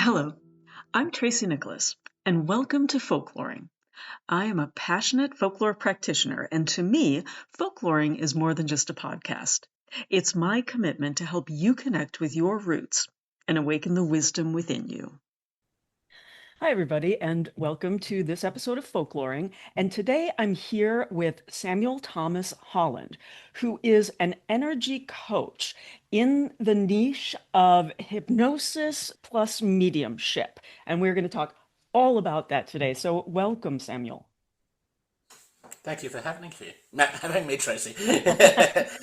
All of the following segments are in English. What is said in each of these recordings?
Hello, I'm Tracy Nicholas, and welcome to Folkloring. I am a passionate folklore practitioner, and to me, folkloring is more than just a podcast. It's my commitment to help you connect with your roots and awaken the wisdom within you. Hi, everybody, and welcome to this episode of Folkloring. And today I'm here with Samuel Thomas Holland, who is an energy coach in the niche of hypnosis plus mediumship. And we're going to talk all about that today. So, welcome, Samuel. Thank you for having me, Tracy.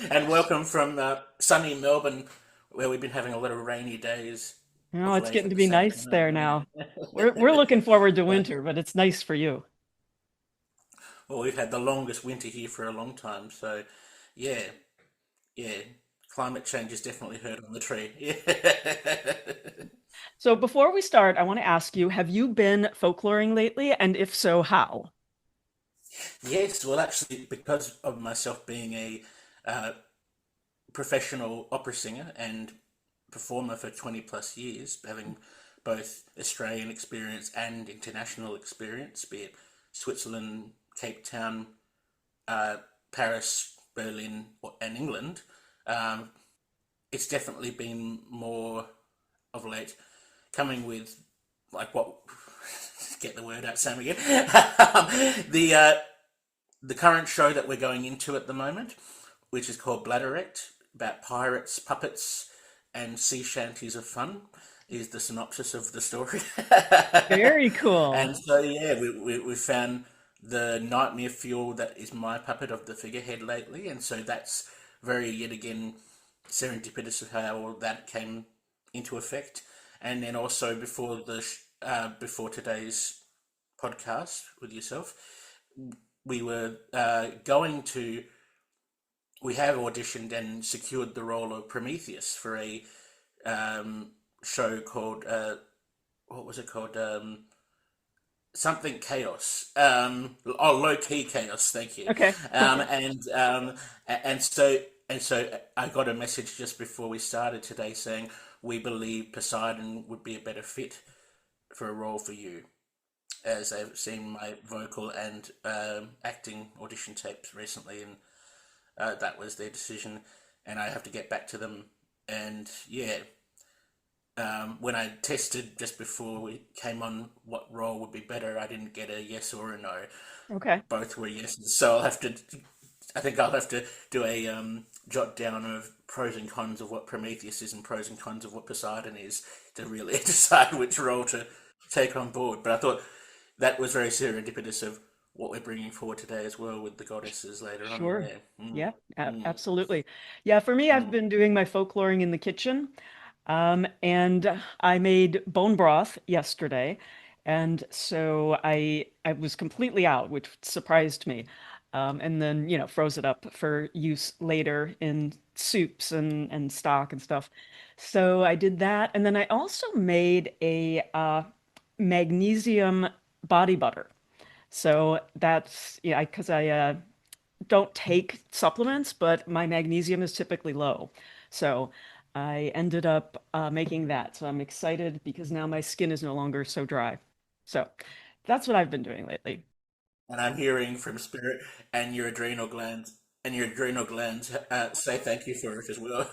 And welcome from sunny Melbourne, where we've been having a lot of rainy days Oh, of it's late getting at to the be same nice there time. now. We're looking forward to But, winter, but it's nice for you. well, we've had the longest winter here for a long time, so yeah, yeah. Climate change has definitely hurt on the tree. Yeah. So, before we start, I want to ask you, have you been folkloring lately? And if so, how? Yes, well, actually, because of myself being a uh, professional opera singer and performer for 20 plus years, having both Australian experience and international experience, be it Switzerland, Cape Town, uh, Paris, Berlin, and England. Um, it's definitely been more of late coming with like what get the word out, Sam again. the uh, the current show that we're going into at the moment, which is called Bladderette, about pirates, puppets, and sea shanties of fun, is the synopsis of the story. Very cool. And so, yeah, we found the nightmare fuel that is my puppet of the figurehead lately, and so that's very, yet again, serendipitous of how all that came into effect. And then also before today's podcast with yourself, we were going to we have auditioned and secured the role of Prometheus for a show called what was it called? Something chaos. Low key chaos. Thank you. Okay. Um, and um, and so I got a message just before we started today saying we believe Poseidon would be a better fit for a role for you, as they've seen my vocal and acting audition tapes recently, and that was their decision. And I have to get back to them. And yeah, when I tested just before we came on what role would be better, I didn't get a yes or a no. Okay. Both were yeses. So I think I'll have to do a jot down of pros and cons of what Prometheus is and pros and cons of what Poseidon is to really decide which role to take on board. But I thought that was very serendipitous of what we're bringing forward today as well with the goddesses later on. Sure. Yeah. Yeah, Mm, absolutely. Yeah, for me, I've mm. been doing my folkloring in the kitchen. And I made bone broth yesterday. And so I was completely out, which surprised me. And then, froze it up for use later in soups and stock and stuff. So I did that. And then I also made a magnesium body butter. So that's, yeah, because I don't take supplements, but my magnesium is typically low. So I ended up making that. So I'm excited because now my skin is no longer so dry. So that's what I've been doing lately. And I'm hearing from spirit and your adrenal glands say thank you for it as well.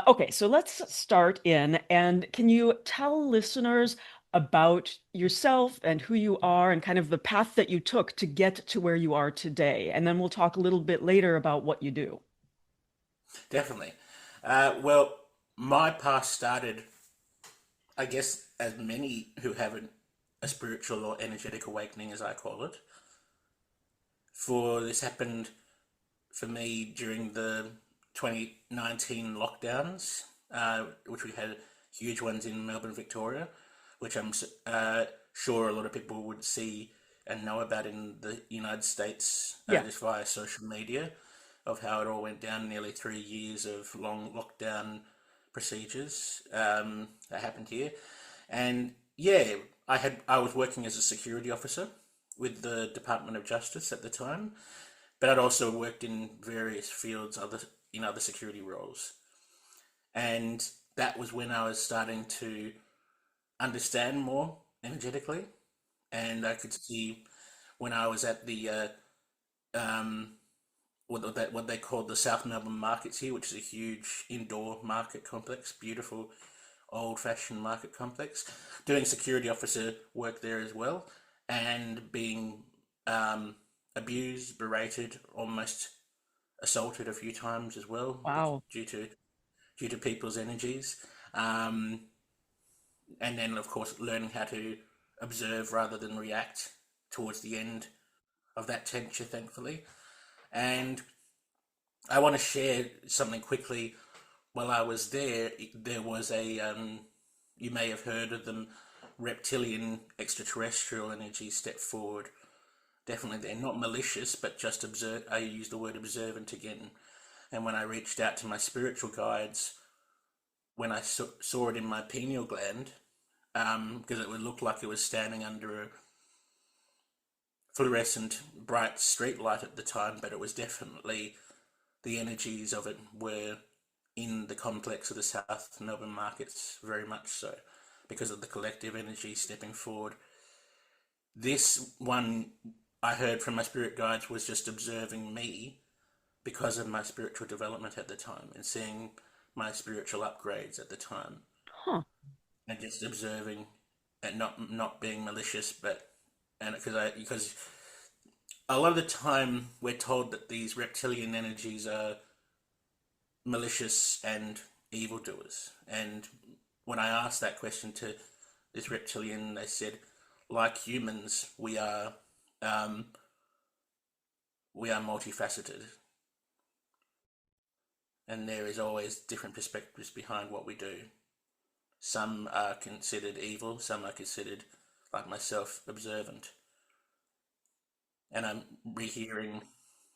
Okay, so let's start in. And can you tell listeners about yourself and who you are and kind of the path that you took to get to where you are today? And then we'll talk a little bit later about what you do. Definitely. Well, my past started, I guess, as many who have a spiritual or energetic awakening, as I call it. For this happened for me during the 2019 lockdowns, which we had huge ones in Melbourne, Victoria, which I'm sure a lot of people would see and know about in the United States Yeah. just via social media, of how it all went down. Nearly 3 years of long lockdown procedures that happened here, and yeah, I was working as a security officer with the Department of Justice at the time, but I'd also worked in various fields, other security roles. And that was when I was starting to understand more energetically, and I could see when I was at the um, what they called the South Melbourne markets here, which is a huge indoor market complex, beautiful old-fashioned market complex, doing security officer work there as well, and being abused, berated, almost assaulted a few times as well, Wow. due to people's energies, um, and then of course learning how to observe rather than react towards the end of that tenure, thankfully. And I want to share something quickly. While I was there, there was a you may have heard of them, reptilian extraterrestrial energy step forward. Definitely, they're not malicious, but just observe. I use the word observant again. And when I reached out to my spiritual guides, when I saw it in my pineal gland, because it would look like it was standing under a fluorescent bright street light at the time, but it was definitely the energies of it were in the complex of the South Melbourne markets, very much so, because of the collective energy stepping forward. This one I heard from my spirit guides was just observing me because of my spiritual development at the time and seeing my spiritual upgrades at the time, Huh. and just observing and not being malicious, but and because a lot of the time we're told that these reptilian energies are malicious and evildoers. And when I asked that question to this reptilian, they said, like humans, we are multifaceted, and there is always different perspectives behind what we do. Some are considered evil, some are considered, like myself, observant. And I'm rehearing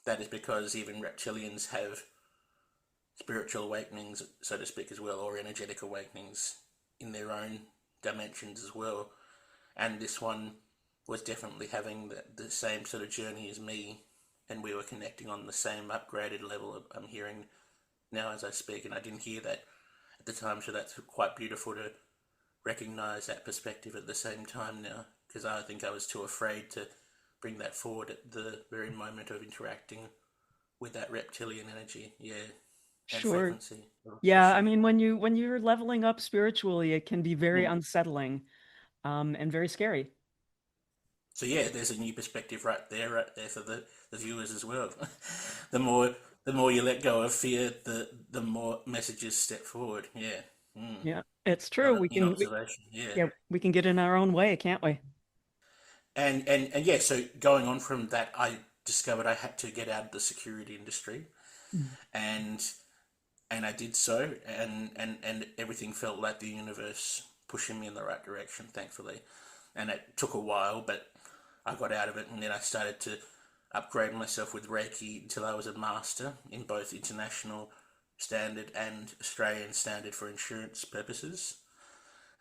that is because even reptilians have spiritual awakenings, so to speak, as well, or energetic awakenings in their own dimensions as well. And this one was definitely having the same sort of journey as me, and we were connecting on the same upgraded level I'm hearing now as I speak, and I didn't hear that at the time, so that's quite beautiful to recognize that perspective at the same time now, because I think I was too afraid to bring that forward at the very moment of interacting with that reptilian energy, and Sure. frequency. Yeah, I mean, when you're leveling up spiritually, it can be very Mm. unsettling, and very scary. So yeah, there's a new perspective right there for the viewers as well. the more you let go of fear, the more messages step forward. Yeah. Mm. Yeah, it's true. Another in observation. Yeah. Yeah, we can get in our own way, can't we? And yeah, so going on from that, I discovered I had to get out of the security industry, Mm. and I did so, and everything felt like the universe pushing me in the right direction, thankfully. And it took a while, but I got out of it, and then I started to upgrade myself with Reiki until I was a master in both international standard and Australian standard for insurance purposes.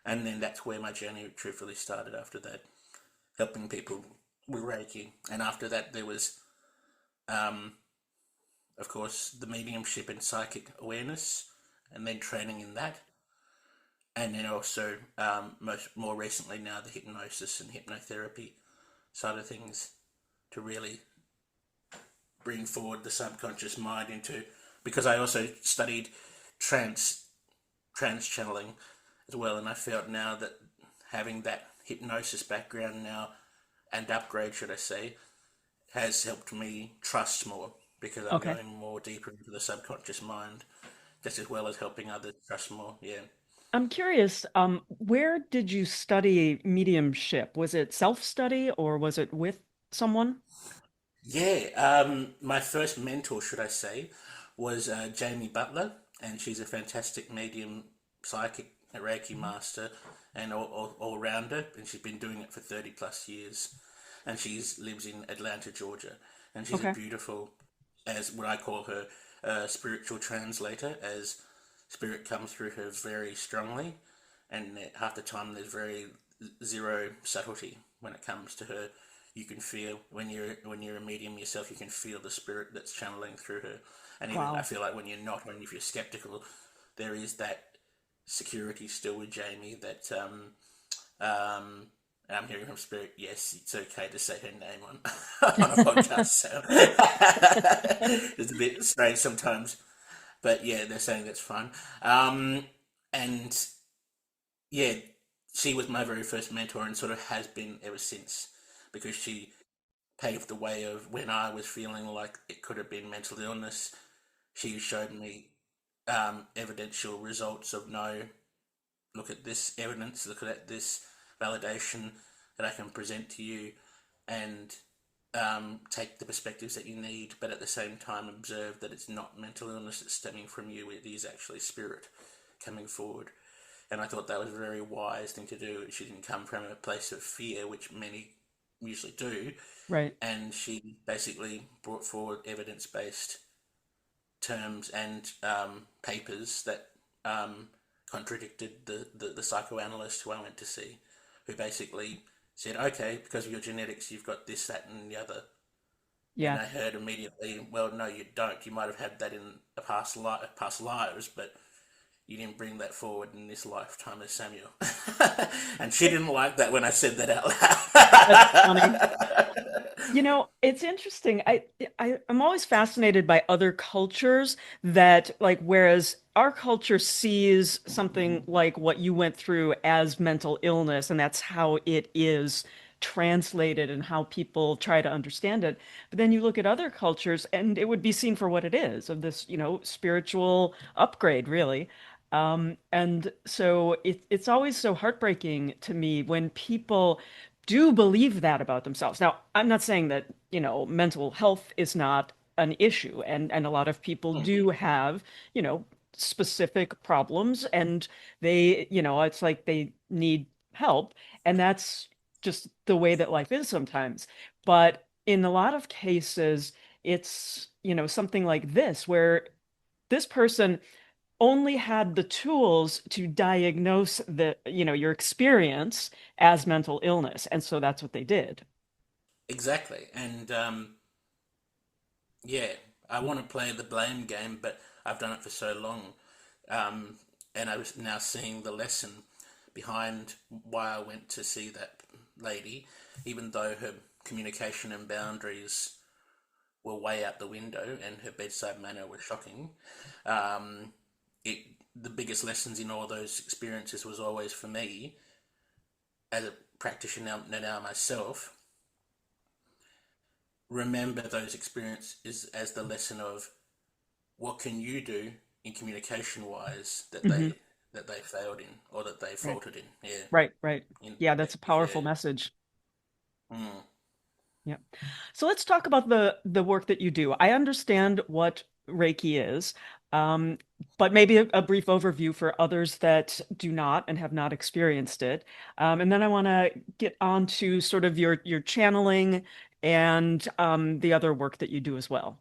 And then that's where my journey truthfully started after that, helping people with Reiki. And after that, there was, um, of course, the mediumship and psychic awareness, and then training in that. And then also, more recently now, the hypnosis and hypnotherapy side of things to really bring forward the subconscious mind into, because I also studied trance channeling as well, and I felt now that having that hypnosis background now and upgrade, should I say, has helped me trust more because I'm Okay. going more deeper into the subconscious mind, just as well as helping others trust more. Yeah. I'm curious, where did you study mediumship? Was it self-study or was it with someone? Yeah, my first mentor, should I say, was Jamie Butler, and she's a fantastic medium, psychic, a Reiki master, and all rounder, and she's been doing it for 30 plus years, and she's lives in Atlanta, Georgia, and she's a Okay. beautiful, as what I call her, spiritual translator, as spirit comes through her very strongly, and half the time there's very zero subtlety when it comes to her. You can feel when you're a medium yourself, you can feel the spirit that's channeling through her. And even I Wow. feel like when you're not, when if you're skeptical, there is that security still with Jamie that I'm hearing from Spirit, yes, it's okay to say her name on on a podcast. So it's a bit strange sometimes, but yeah, they're saying that's fine. And yeah, she was my very first mentor and sort of has been ever since, because she paved the way of when I was feeling like it could have been mental illness. She showed me evidential results of no, look at this evidence, look at this validation that I can present to you, and take the perspectives that you need, but at the same time observe that it's not mental illness that's stemming from you, it is actually spirit coming forward. And I thought that was a very wise thing to do. She didn't come from a place of fear, which many usually do, Right. and she basically brought forward evidence-based terms and papers that contradicted the psychoanalyst who I went to see, who basically said, okay, because of your genetics, you've got this, that, and the other. Yeah. And I heard immediately, well, no, you don't. You might have had that in a past lives, but you didn't bring that forward in this lifetime as Samuel. And she didn't like that when I said that out loud. That's funny. It's interesting. I'm always fascinated by other cultures that, like, whereas our culture sees something like what you went through as mental illness, and that's how it is translated and how people try to understand it. But then you look at other cultures and it would be seen for what it is, of this, spiritual upgrade, really. And so it's always so heartbreaking to me when people do believe that about themselves. Now, I'm not saying that, mental health is not an issue, and a lot of people do have, specific problems, and it's like they need help, and that's just the way that life is sometimes. But in a lot of cases, it's, something like this, where this person only had the tools to diagnose your experience as mental illness. And so that's what they did. Exactly. And yeah, I want to play the blame game, but I've done it for so long. And I was now seeing the lesson behind why I went to see that lady, even though her communication and boundaries were way out the window and her bedside manner was shocking. It The biggest lessons in all those experiences was always for me, as a practitioner now myself, remember those experiences as the lesson of what can you do in communication wise that Hmm. they failed in, or that they Right, faltered in. Yeah, right, right. in Yeah, that's a perspective. powerful Yeah. message. Mm. Yeah. So let's talk about the work that you do. I understand what Reiki is, um, but maybe a brief overview for others that do not and have not experienced it. And then I want to get on to sort of your channeling and the other work that you do as well.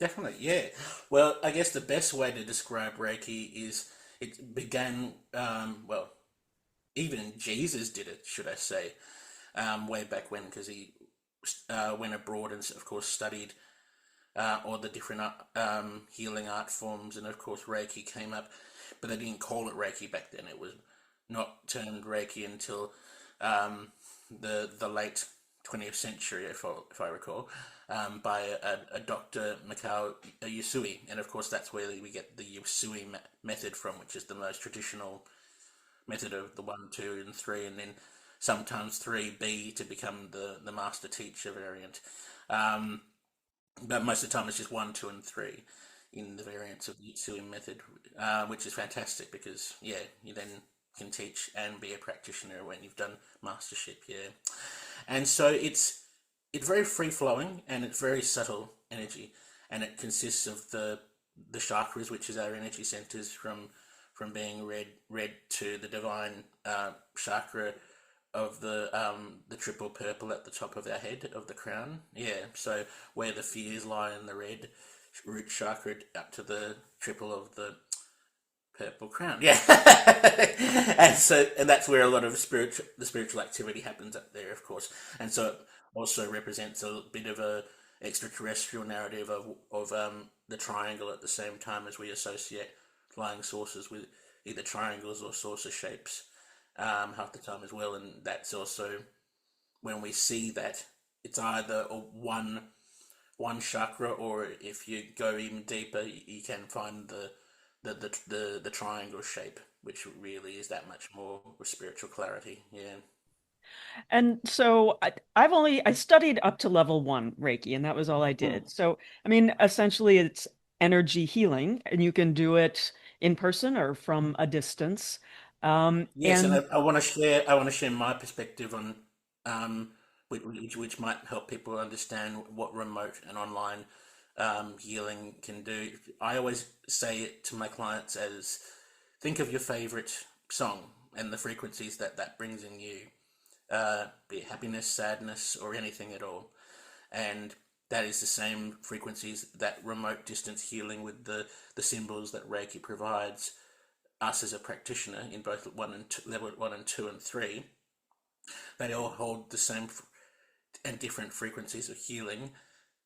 Definitely, yeah. Well, I guess the best way to describe Reiki is it began, well, even Jesus did it, should I say, way back when, because he went abroad and, of course, studied all the different healing art forms, and, of course, Reiki came up, but they didn't call it Reiki back then. It was not termed Reiki until the late 20th century, if I recall, by a Dr. Mikao Usui. And of course, that's where we get the Usui method from, which is the most traditional method of the 1, 2, and 3, and then sometimes 3B to become the master teacher variant. Um, but most of the time, it's just 1, 2, and 3 in the variants of the Usui method, which is fantastic because, yeah, you then can teach and be a practitioner when you've done mastership, yeah. And so it's very free flowing and it's very subtle energy, and it consists of the chakras, which is our energy centers, from being red to the divine chakra of the triple purple at the top of our head of the crown. Yeah, so where the fears lie in the red root chakra, up to the triple of the purple crown. Yeah. And that's where a lot of the spiritual activity happens up there, of course. And so it also represents a bit of a extraterrestrial narrative of the triangle, at the same time as we associate flying saucers either triangles or saucer shapes half the time as well. And that's also when we see that it's either one chakra, or if you go even deeper, you can find the triangle shape, which really is that much more spiritual clarity. Yeah. And so I studied up to level 1 Reiki, and that was all I Mm. did. So, I mean, essentially it's energy healing, and you can do it in person or from a distance. Yes, and And I want to share. I want to share my perspective on which might help people understand what remote and online healing can do. I always say it to my clients as, think of your favorite song and the frequencies that that brings in you, be it happiness, sadness, or anything at all. And that is the same frequencies that remote distance healing with the symbols that Reiki provides us as a practitioner in both level 1 and 2 and 3. They all hold the same and different frequencies of healing.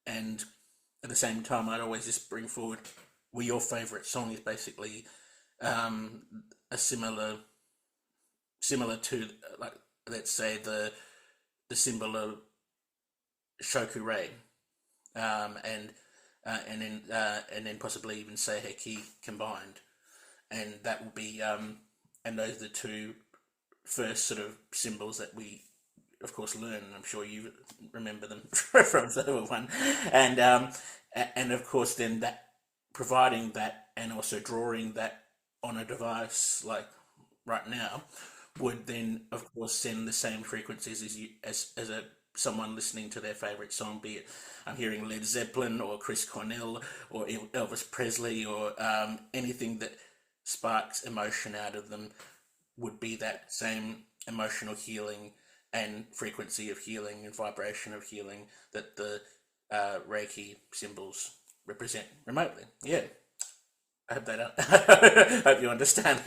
And at the same time, I'd always just bring forward, well, your favorite song is basically a similar to, like, let's say the symbol of Shoku-rei, and then possibly even Seiheki combined, and that will be and those are the two first sort of symbols that we, of course, learn. And I'm sure you remember them from level 1, and of course then that, providing that and also drawing that on a device like right now, would then of course send the same frequencies as you as a someone listening to their favorite song, be it I'm hearing Led Zeppelin or Chris Cornell or Elvis Presley or anything that sparks emotion out of them, would be that same emotional healing and frequency of healing and vibration of healing that the Reiki symbols represent remotely. Yeah, I hope that. I hope you understand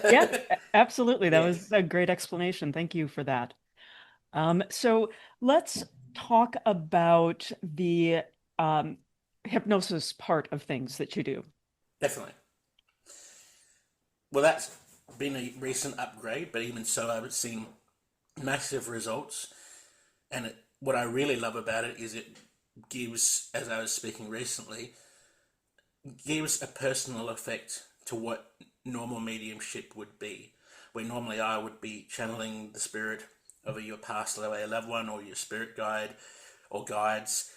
yes, that. absolutely. That Yeah, was a great explanation. Thank you for that. So let's talk about the um, hypnosis part of things that you do. definitely. Well, that's been a recent upgrade, but even so, I've seen massive results. And what I really love about it is it gives, as I was speaking recently, gives a personal effect to what normal mediumship would be. Where normally I would be channeling the spirit of your passed away loved one or your spirit guide or guides,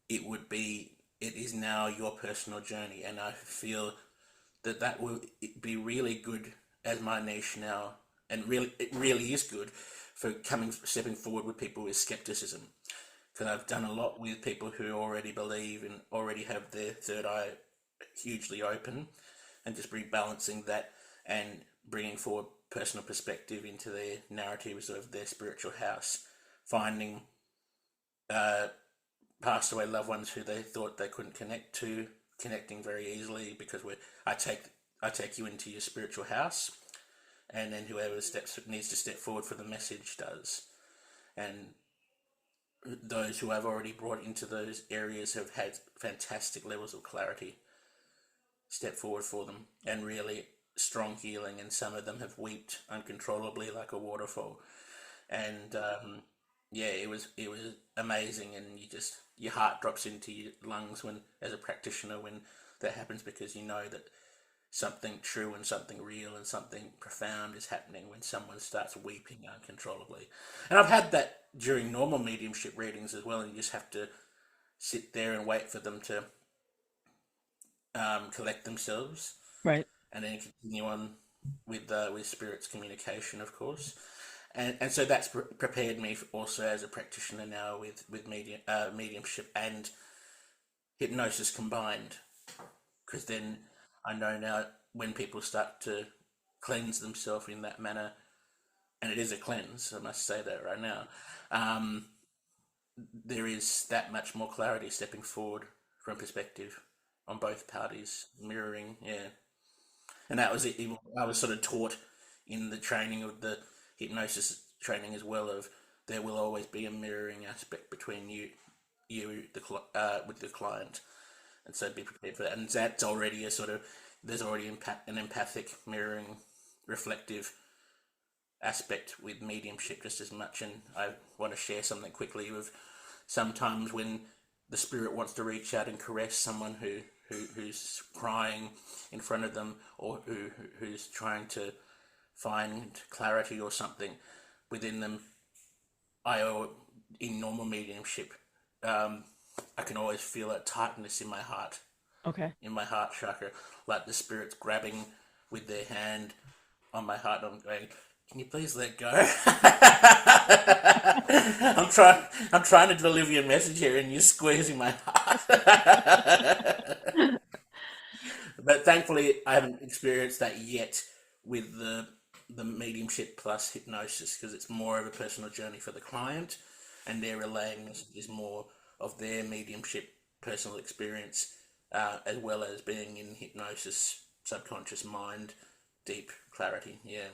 it is now your personal journey, and I feel that that will be really good as my niche now, and really it really is good for stepping forward with people with skepticism, because I've done a lot with people who already believe and already have their third eye hugely open, and just rebalancing that and bringing forward personal perspective into their narratives of their spiritual house, finding uh, passed away loved ones who they thought they couldn't connect to, connecting very easily, because I take I take you into your spiritual house, and then whoever needs to step forward for the message does, and those who I've already brought into those areas have had fantastic levels of clarity step forward for them, and really strong healing, and some of them have wept uncontrollably like a waterfall, and yeah, it was amazing, and your heart drops into your lungs when, as a practitioner, when that happens, because you know that something true and something real and something profound is happening when someone starts weeping uncontrollably. And I've had that during normal mediumship readings as well, and you just have to sit there and wait for them to collect themselves, Right. and then continue on with spirits communication, of course. And so that's prepared me also as a practitioner now with mediumship and hypnosis combined, because then I know now when people start to cleanse themselves in that manner, and it is a cleanse, I must say that right now, um, there is that much more clarity stepping forward from perspective on both parties, mirroring, yeah. And that was it. I was sort of taught in the training of the hypnosis training as well, of there will always be a mirroring aspect between you with the client, and so be prepared for that. And that's already a sort of, there's already an empathic mirroring reflective aspect with mediumship just as much. And I want to share something quickly with sometimes when the spirit wants to reach out and caress someone who's crying in front of them, or who's trying to find clarity or something within them. In normal mediumship, I can always feel a tightness in my heart. Okay. In my heart chakra, like the spirit's grabbing with their hand on my heart. I'm going, can you please let go? I'm trying to deliver your message here, and you're squeezing my heart. But thankfully, I haven't experienced that yet with the mediumship plus hypnosis, because it's more of a personal journey for the client, and their relaying is more of their mediumship personal experience, as well as being in hypnosis, subconscious mind, deep clarity. Yeah.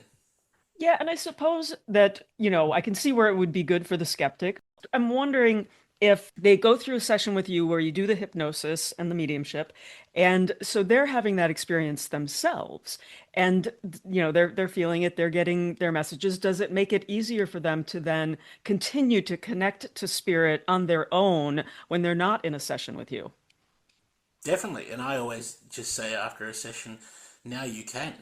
Yeah, and I suppose that, I can see where it would be good for the skeptic. I'm wondering if they go through a session with you where you do the hypnosis and the mediumship, and so they're having that experience themselves, and they're feeling it, they're getting their messages. Does it make it easier for them to then continue to connect to spirit on their own when they're not in a session with you? Definitely, and I always just say after a session, now you can,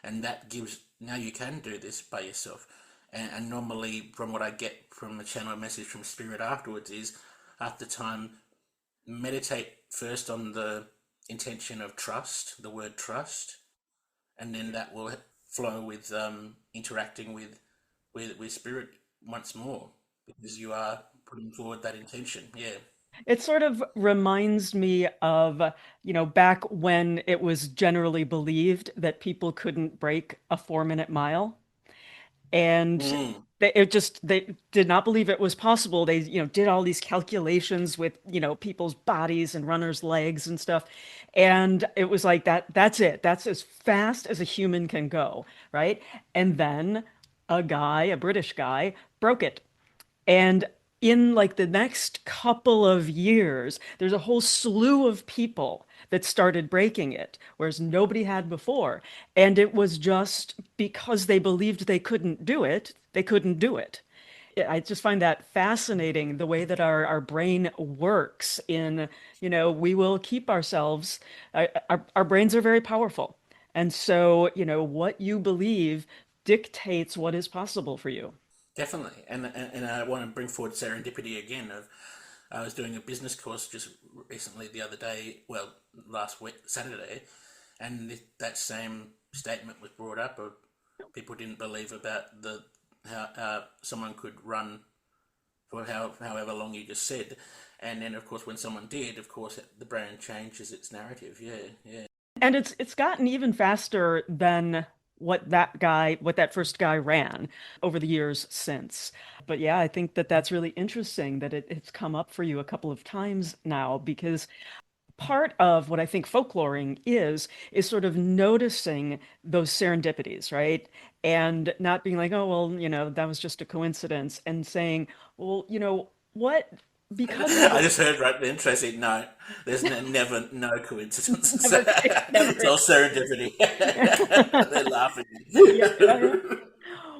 and that gives, now you can do this by yourself. And normally, from what I get from the channel message from spirit afterwards, is after time, meditate first on the intention of trust, the word trust, and then that will flow with interacting with spirit once more, because you are putting forward that intention. Yeah. It sort of reminds me of, back when it was generally believed that people couldn't break a 4-minute mile. And Mm. they did not believe it was possible. They, did all these calculations with, people's bodies and runners' legs and stuff. And it was like that's it. That's as fast as a human can go, right? And then a British guy, broke it. And in like the next couple of years, there's a whole slew of people that started breaking it, whereas nobody had before. And it was just because they believed they couldn't do it, they couldn't do it. I just find that fascinating, the way that our brain works in, we will keep ourselves, our brains are very powerful. And so, what you believe dictates what is possible for you. Definitely, and I want to bring forward serendipity again. I was doing a business course just recently the other day, well, last week, Saturday, and that same statement was brought up. Of people didn't believe about how someone could run for however long you just said, and then of course when someone did, of course the brain changes its narrative. Yeah, yeah. And it's gotten even faster than what that first guy ran over the years since. But yeah, I think that that's really interesting that it's come up for you a couple of times now, because part of what I think folkloring is sort of noticing those serendipities, right? And not being like, oh, well, that was just a coincidence, and saying, well, what, because of I the just heard right then, Tracy. No, there's never no coincidence. never, It's never. all serendipity. They're laughing. Yeah, yeah, yeah.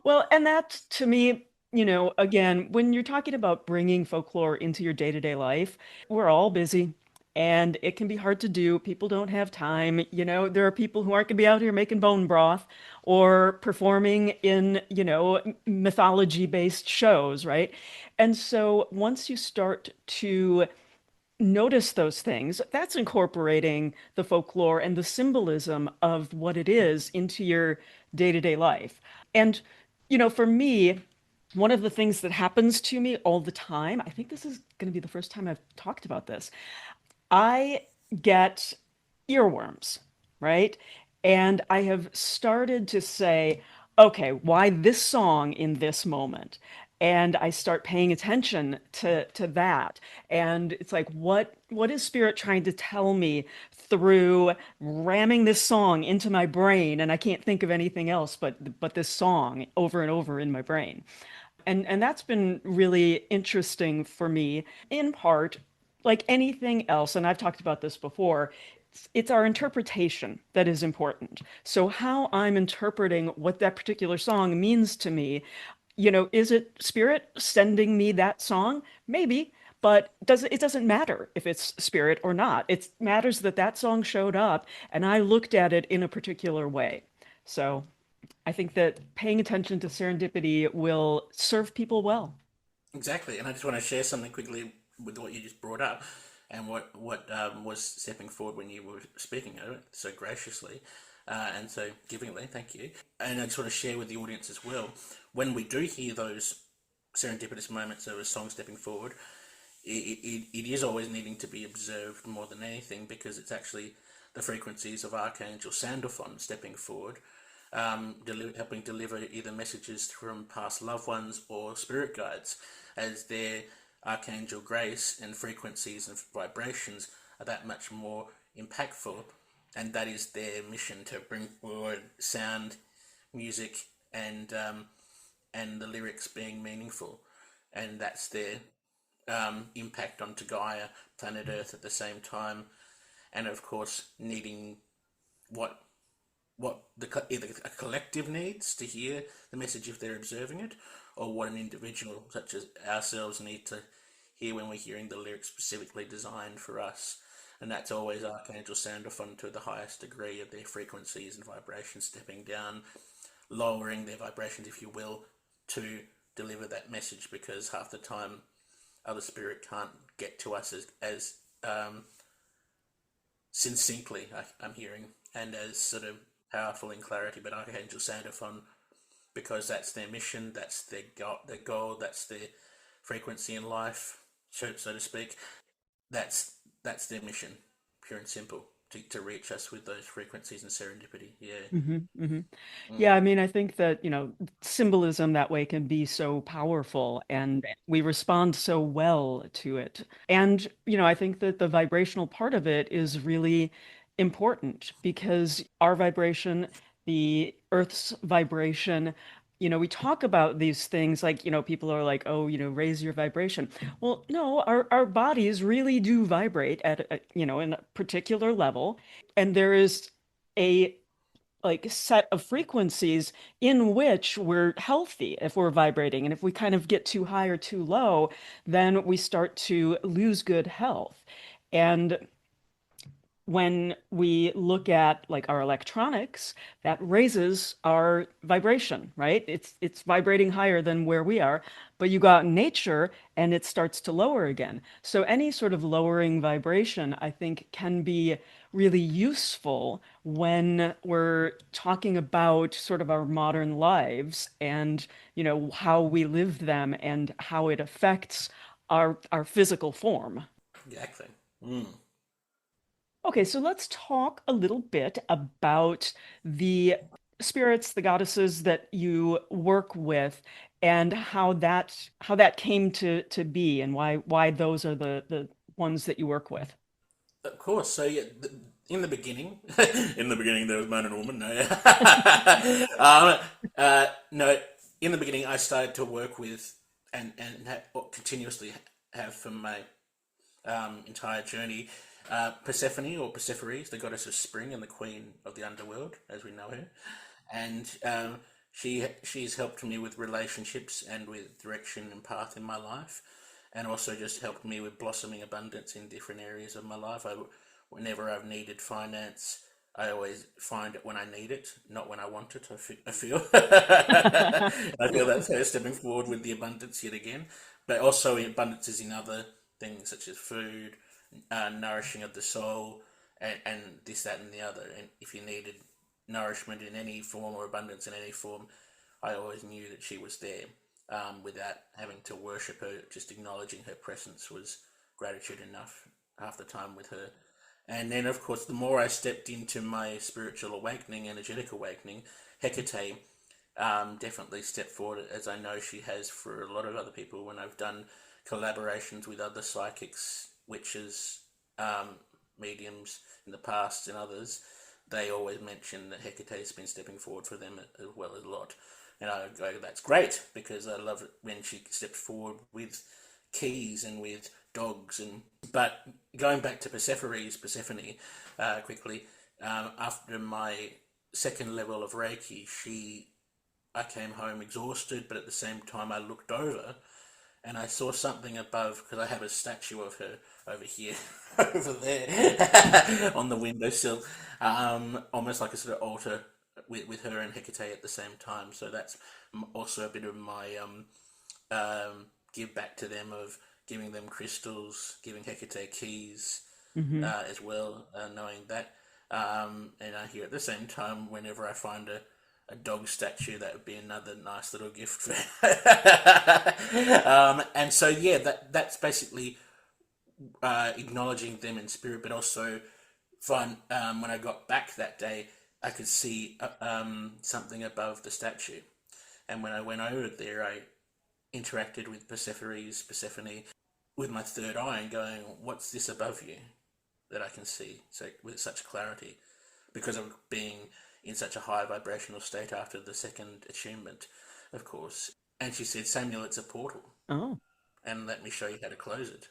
Well, and that to me, again, when you're talking about bringing folklore into your day-to-day life, we're all busy and it can be hard to do. People don't have time. There are people who aren't going to be out here making bone broth or performing in, mythology-based shows, right? And so once you start to notice those things, that's incorporating the folklore and the symbolism of what it is into your day-to-day life. And, for me, one of the things that happens to me all the time, I think this is going to be the first time I've talked about this. I get earworms, right? And I have started to say, okay, why this song in this moment? And I start paying attention to that. And it's like, what is spirit trying to tell me through ramming this song into my brain? And I can't think of anything else but this song over and over in my brain. And that's been really interesting for me, in part, like anything else, and I've talked about this before, it's our interpretation that is important. So how I'm interpreting what that particular song means to me, is it spirit sending me that song? Maybe, but it doesn't matter if it's spirit or not. It matters that that song showed up and I looked at it in a particular way. So I think that paying attention to serendipity will serve people well. Exactly, and I just want to share something quickly with what you just brought up, and what was stepping forward when you were speaking of it so graciously, and so givingly. Thank you. And I just want to share with the audience as well. When we do hear those serendipitous moments of a song stepping forward, it is always needing to be observed more than anything, because it's actually the frequencies of Archangel Sandalphon stepping forward, helping deliver either messages from past loved ones or spirit guides, as their Archangel grace and frequencies and vibrations are that much more impactful, and that is their mission, to bring forward sound, music, and the lyrics being meaningful, and that's their impact onto Gaia, planet Earth at the same time, and of course needing what either a collective needs to hear the message if they're observing it, or what an individual such as ourselves need to hear when we're hearing the lyrics specifically designed for us. And that's always Archangel Sandalphon to the highest degree of their frequencies and vibrations, stepping down, lowering their vibrations, if you will, to deliver that message, because half the time other spirit can't get to us as succinctly, I'm hearing, and as sort of powerful in clarity. But Archangel Sandalphon, because that's their mission, that's their goal, that's their frequency in life, so to speak. That's their mission, pure and simple, to reach us with those frequencies and serendipity. Yeah. Hmm. Hmm. Mm. Yeah, I mean, I think that, symbolism that way can be so powerful and we respond so well to it. And, I think that the vibrational part of it is really important because our vibration, the Earth's vibration, we talk about these things like, people are like, oh, raise your vibration. Well, no, our bodies really do vibrate at, in a particular level. And there is a set of frequencies in which we're healthy if we're vibrating. And if we kind of get too high or too low, then we start to lose good health. And when we look at like our electronics, that raises our vibration, right? It's vibrating higher than where we are, but you go out in nature and it starts to lower again. So any sort of lowering vibration, I think, can be really useful when we're talking about sort of our modern lives and, how we live them and how it affects our physical form. Exactly. Mm. Okay, so let's talk a little bit about the spirits, the goddesses that you work with, and how that came to be, and why those are the ones that you work with. Of course. So yeah, in the beginning, in the beginning there was man and woman. No, no. In the beginning, I started to work with or continuously have from my entire journey, Persephone, or Persephones, the goddess of spring and the queen of the underworld, as we know her, and she's helped me with relationships and with direction and path in my life, and also just helped me with blossoming abundance in different areas of my life. Whenever I've needed finance, I always find it when I need it, not when I want it. I feel I feel that's her stepping forward with the abundance yet again, but also abundances in other things such as food, nourishing of the soul, and this, that, and the other. And if you needed nourishment in any form or abundance in any form, I always knew that she was there, without having to worship her. Just acknowledging her presence was gratitude enough half the time with her. And then, of course, the more I stepped into my spiritual awakening, energetic awakening, Hecate definitely stepped forward, as I know she has for a lot of other people when I've done collaborations with other psychics, witches, mediums in the past, and others. They always mention that Hecate has been stepping forward for them as well as a lot. And I go, that's great, because I love it when she steps forward with keys and with dogs. But going back to Persephone, quickly, after my second level of Reiki, I came home exhausted, but at the same time I looked over and I saw something above, because I have a statue of her over here, over there, on the windowsill, almost like a sort of altar with her and Hecate at the same time. So that's also a bit of my give back to them of giving them crystals, giving Hecate keys Hmm. as well, knowing that. And I hear at the same time, whenever I find a dog statue, that would be another nice little gift for and so yeah, that's basically acknowledging them in spirit, but also when I got back that day, I could see something above the statue, and when I went over there, I interacted with Persephone with my third eye and going, "What's this above you that I can see so with such clarity?" Because of being in such a high vibrational state after the second attunement, of course. And she said, "Samuel, it's a portal, Oh, and let me show you how to close it."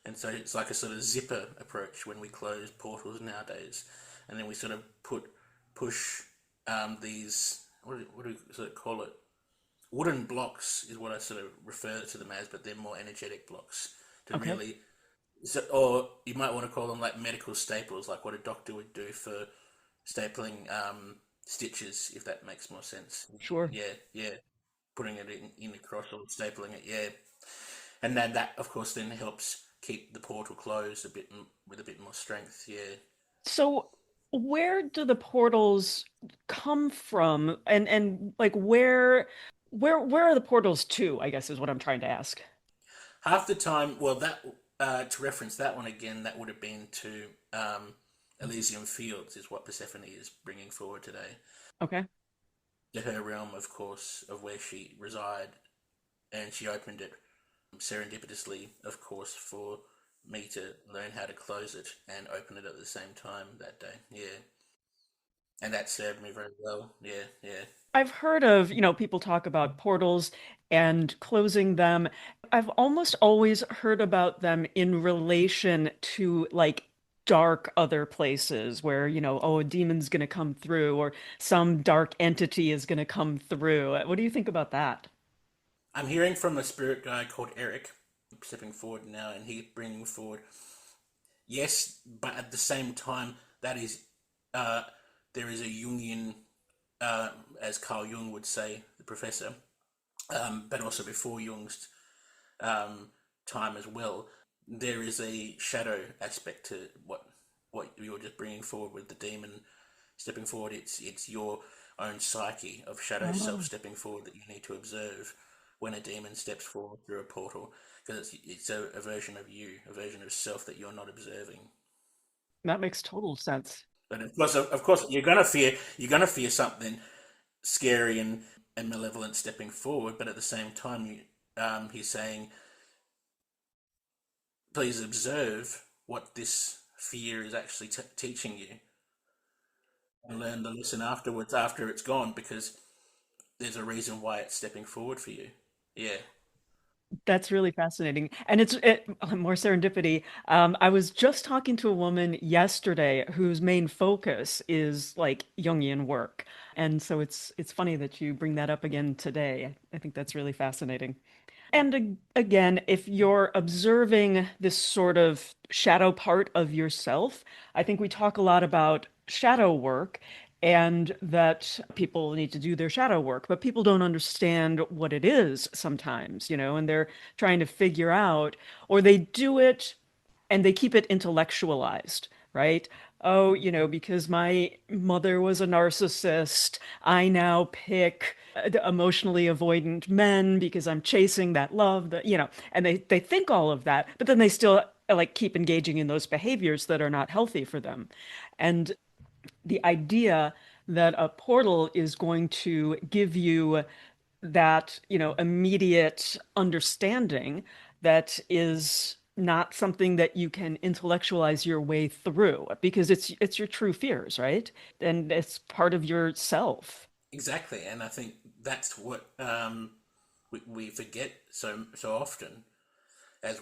And so it's like a sort of zipper approach when we close portals nowadays, and then we sort of push these, what do we sort of call it? Wooden blocks is what I sort of refer to them as, but they're more energetic blocks to okay. really, so, or you might want to call them like medical staples, like what a doctor would do for stapling stitches, if that makes more sense. Sure. Yeah, yeah, putting it in across or stapling it, yeah, and then that, of course, then helps keep the portal closed a bit with a bit more strength. Yeah, So where do the portals come from? And like where are the portals to, I guess is what I'm trying to ask. half the time. Well, that to reference that one again, that would have been to Elysium Fields, is what Persephone is bringing forward today. Okay. To her realm, of course, of where she reside, and she opened it serendipitously, of course, for me to learn how to close it and open it at the same time that day. Yeah, and that served me very well. Yeah, yeah. I've heard of, people talk about portals and closing them. I've almost always heard about them in relation to like dark other places where, oh, a demon's going to come through or some dark entity is going to come through. What do you think about that? I'm hearing from a spirit guy called Eric, stepping forward now, and he's bringing forward, yes, but at the same time, that is, uh, there is a Jungian, as Carl Jung would say, the professor, but also before Jung's um, time as well. There is a shadow aspect to what you're just bringing forward with the demon stepping forward. It's your own psyche of shadow self Oh, stepping forward that you need to observe when a demon steps forward through a portal, because it's a version of you, a version of self that you're not observing. that makes total sense. But of course, you're gonna fear something scary and malevolent stepping forward. But at the same time, he's saying, please observe what this fear is actually teaching you, and learn the lesson afterwards after it's gone, because there's a reason why it's stepping forward for you. Yeah. That's really fascinating. And more serendipity. I was just talking to a woman yesterday whose main focus is like Jungian work. And so it's funny that you bring that up again today. I think that's really fascinating. And again, if you're observing this sort of shadow part of yourself, I think we talk a lot about shadow work and that people need to do their shadow work, but people don't understand what it is sometimes, and they're trying to figure out, or they do it and they keep it intellectualized, right? Oh, because my mother was a narcissist, I now pick emotionally avoidant men because I'm chasing that love, and they think all of that, but then they still like keep engaging in those behaviors that are not healthy for them. And the idea that a portal is going to give you that, immediate understanding that is not something that you can intellectualize your way through because it's your true fears, right? And it's part of yourself. Exactly, and I think that's what we forget so often as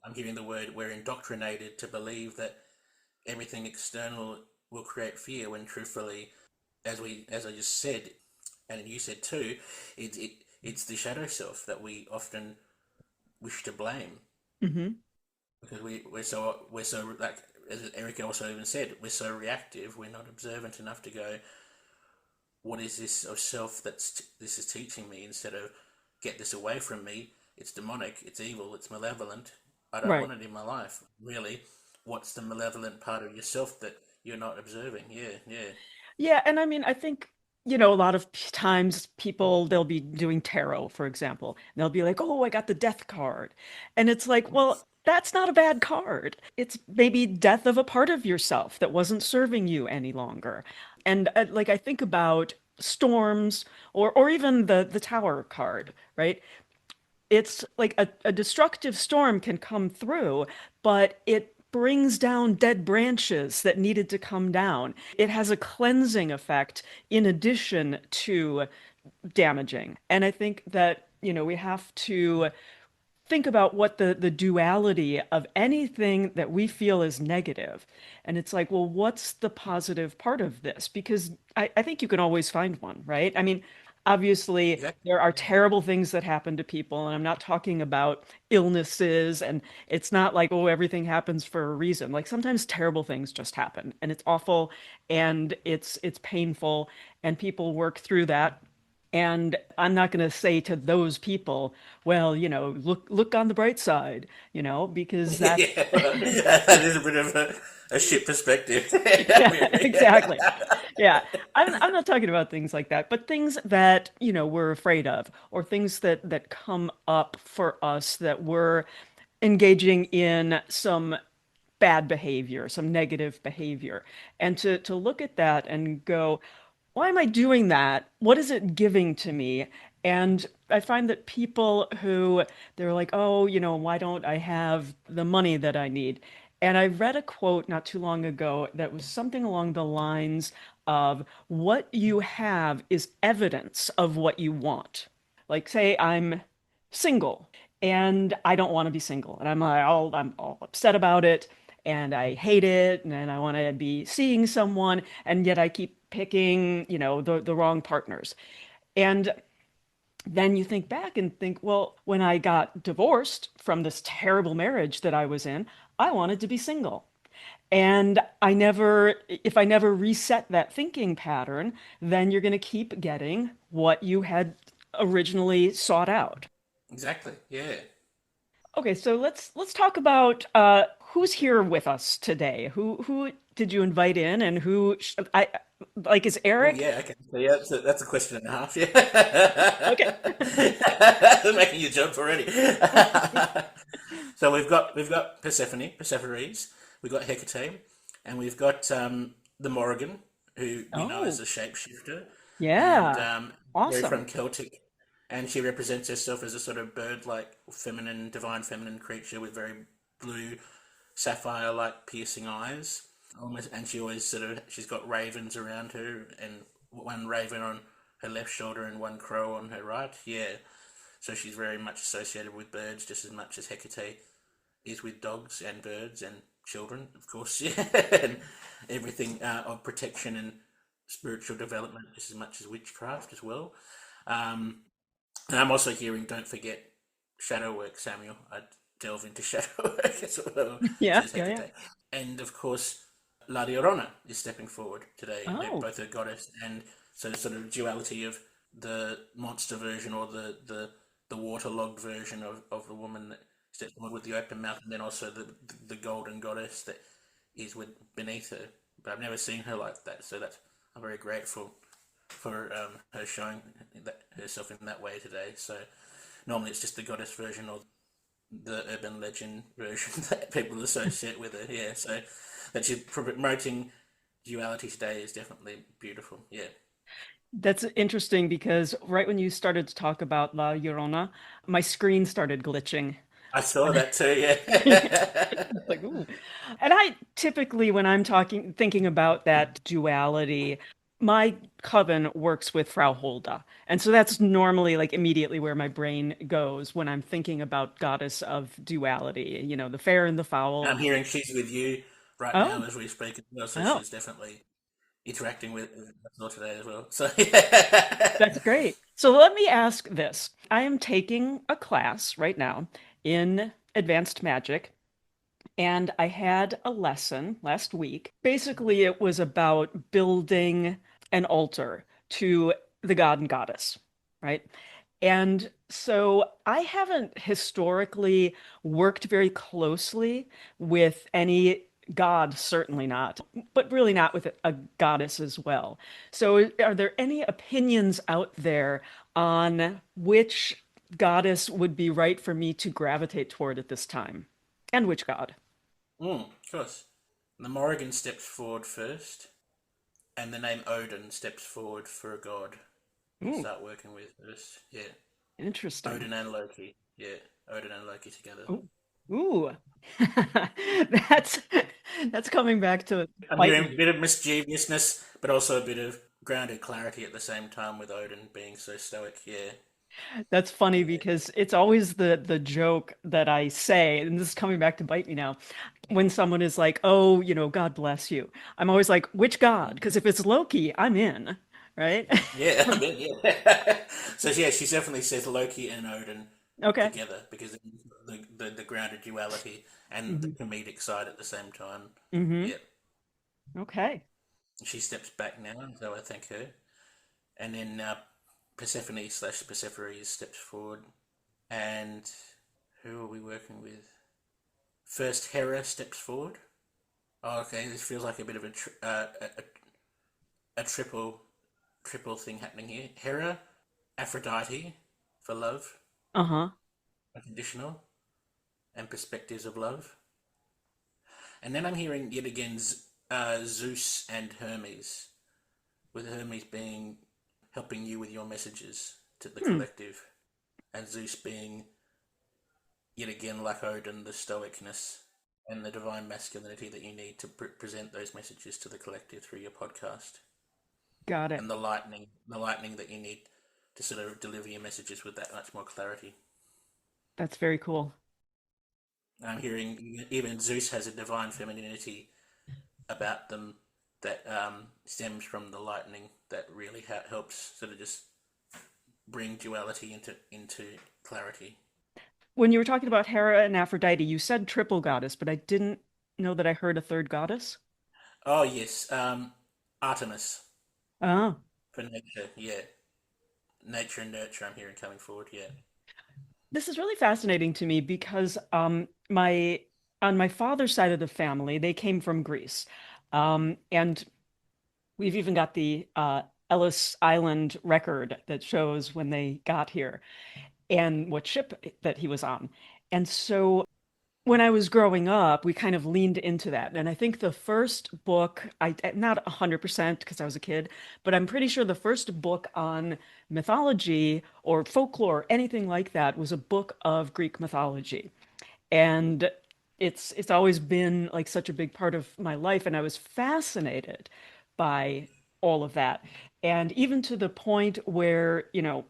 I'm giving the word, we're indoctrinated to believe that everything external will create fear, when truthfully, as I just said, and you said too, it's the shadow self that we often wish to blame, Mm-hmm. because we're so like, as Eric also even said, we're so reactive. We're not observant enough to go, what is this of self this is teaching me, instead of get this away from me. It's demonic. It's evil. It's malevolent. I don't Right. want it in my life. Really, what's the malevolent part of yourself that you're not observing? Yeah, yeah. Yeah, and I mean, I think, a lot of times people, they'll be doing tarot, for example, and they'll be like, "Oh, I got the death card." And it's like, well, that's not a bad card. It's maybe death of a part of yourself that wasn't serving you any longer. And like I think about storms, or even the tower card, right? It's like a destructive storm can come through, but it brings down dead branches that needed to come down. It has a cleansing effect in addition to damaging. And I think that, we have to think about what the duality of anything that we feel is negative. And it's like, well, what's the positive part of this? Because I think you can always find one, right? I mean, obviously, Exactly. there are terrible things that happen to people, and I'm not talking about illnesses, and it's not like, oh, everything happens for a reason. Like sometimes terrible things just happen, and it's awful, and it's painful, and people work through that. And I'm not going to say to those people, well, look on the bright side, because that's Yeah, that is a bit of a shit perspective. yeah, exactly. Yeah. I'm not talking about things like that, but things that, we're afraid of, or things that come up for us that we're engaging in some bad behavior, some negative behavior. And to look at that and go, why am I doing that? What is it giving to me? And I find that people who they're like, oh, why don't I have the money that I need? And I read a quote not too long ago that was something along the lines of, what you have is evidence of what you want. Like, say I'm single and I don't want to be single, and I'm all upset about it, and I hate it, and I want to be seeing someone, and yet I keep picking, the wrong partners. And then you think back and think, well, when I got divorced from this terrible marriage that I was in, I wanted to be single. And if I never reset that thinking pattern, then you're going to keep getting what you had originally sought out. Exactly. Yeah. Okay, so let's talk about who's here with us today. Who did you invite in, and who I like is Oh Eric? yeah. Okay. So yeah, that's a question and a half. Yeah. Okay. Making you jump already. So we've got Persephones, we've got Hecate, and we've got the Morrigan, who we know as Oh, a shapeshifter, and yeah. very Awesome. from Celtic, and she represents herself as a sort of bird-like, feminine, divine feminine creature with very blue, sapphire-like piercing eyes. Almost, and she's got ravens around her, and one raven on her left shoulder and one crow on her right. Yeah, so she's very much associated with birds, just as much as Hecate is with dogs and birds and children, of course. Yeah, and everything of protection and spiritual development, just as much as witchcraft as well. Um, and I'm also hearing, don't forget shadow work, Samuel. I delve into shadow work as well, Yeah, says yeah, yeah. Hecate. And of course, La Llorona is stepping forward today. They're Oh, both a goddess, and so the sort of duality of the monster version, or the waterlogged version of the woman that steps forward with the open mouth, and then also the golden goddess that is beneath her. But I've never seen her like that, so I'm very grateful for her showing herself in that way today. So normally it's just the goddess version, or the urban legend version that people associate with her. Yeah, so that she's promoting duality today is definitely beautiful. Yeah, that's interesting because right when you started to talk about La Llorona, my screen started glitching. I saw that too. Yeah, It's like, ooh. And I typically, when I'm thinking about that duality, my coven works with Frau Holda. And so that's normally like immediately where my brain goes when I'm thinking about goddess of duality, the fair and the foul. I'm hearing she's with you right Oh, now as we speak as well, so oh, she's definitely interacting with us today as well. So, that's great. So let me ask this. I am taking a class right now in advanced magic, and I had a lesson last week. Basically, it was about building an altar to the god and goddess, right? And so I haven't historically worked very closely with any god, certainly not, but really not with a goddess as well. So are there any opinions out there on which goddess would be right for me to gravitate toward at this time? And which god? of course. The Morrigan steps forward first, and the name Odin steps forward for a god to Ooh, start working with first. Yeah, interesting. Odin and Loki. Yeah, Odin and Loki together. Ooh, ooh. That's that's coming back to I'm bite hearing a me. bit of mischievousness, but also a bit of grounded clarity at the same time with Odin being so stoic. Yeah, That's funny yeah, because it's always the joke that I say, and this is coming back to bite me now. When someone is like, "Oh, God bless you," I'm always like, "Which God?" Because if it's Loki, I'm in, right? yeah. I mean, yeah. So yeah, she definitely says Loki and Odin Okay. together because the grounded duality and the Hmm. comedic side at the same time. Hmm. Yeah, Okay. she steps back now, so I thank her. And then Persephone slash Persephone steps forward. And who are we working with? First, Hera steps forward. Oh, okay. This feels like a bit of a triple thing happening here. Hera, Aphrodite for love, Uh-huh. unconditional, and perspectives of love. And then I'm hearing yet again Zeus and Hermes, with Hermes being helping you with your messages to the Hmm. collective, and Zeus being yet again like Odin, the stoicness and the divine masculinity that you need to present those messages to the collective through your podcast, Got it. and the lightning that you need to sort of deliver your messages with that much more clarity. That's very cool. I'm hearing even Zeus has a divine femininity about them that stems from the lightning that really helps sort of just bring duality into clarity. When you were talking about Hera and Aphrodite, you said triple goddess, but I didn't know that I heard a third goddess. Oh yes, Artemis Oh. for nature. Yeah, nature and nurture. I'm hearing coming forward. Yeah. This is really fascinating to me because my on my father's side of the family, they came from Greece. And we've even got the Ellis Island record that shows when they got here and what ship that he was on. And so when I was growing up, we kind of leaned into that. And I think the first book, not 100% because I was a kid, but I'm pretty sure the first book on mythology or folklore, anything like that, was a book of Greek mythology. And it's always been like such a big part of my life, and I was fascinated by all of that. And even to the point where,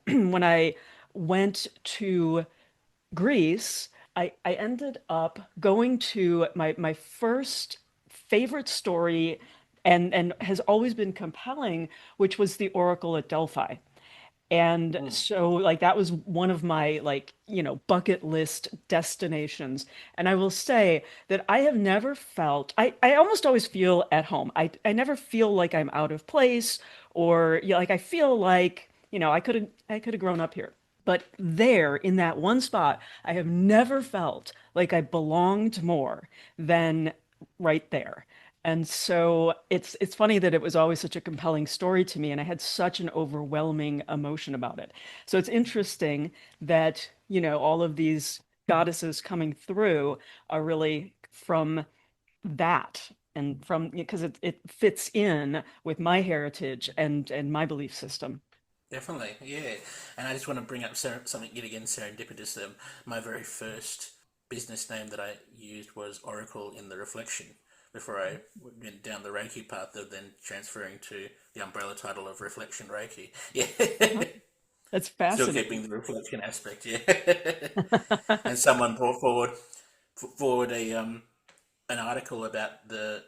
when I went to Greece, I ended up going to my first favorite story and has always been compelling, which was the Oracle at Delphi. And Mm. so like that was one of my like, bucket list destinations. And I will say that I have never felt I almost always feel at home. I never feel like I'm out of place or like I feel like, I could have grown up here. But there, in that one spot, I have never felt like I belonged more than right there. And so it's funny that it was always such a compelling story to me, and I had such an overwhelming emotion about it. So it's interesting that, all of these goddesses coming through are really from that and from because it fits in with my heritage and my belief system. Definitely, yeah. And I just want to bring up something yet again serendipitous. My very first business name that I used was Oracle in the Reflection, before I went down the Reiki path of then transferring to the umbrella title of Reflection Reiki. Yeah. That's Still fascinating. keeping the reflection aspect, yeah. And someone brought forward an article about the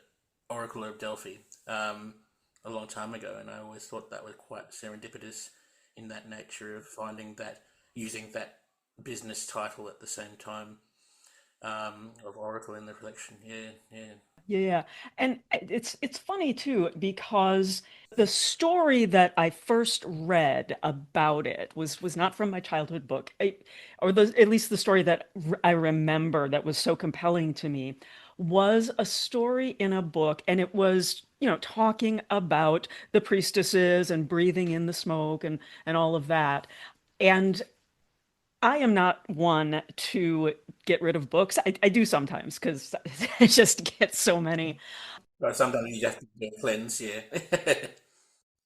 Oracle of Delphi a long time ago, and I always thought that was quite serendipitous in that nature of finding that, using that business title at the same time of Oracle in the reflection. Yeah, yeah. Yeah. And it's funny too, because the story that I first read about it was not from my childhood book, at least the story that I remember that was so compelling to me was a story in a book, and it was, talking about the priestesses and breathing in the smoke and all of that. And I am not one to get rid of books. I do sometimes because I just get so many. But sometimes you have to do a cleanse, yeah.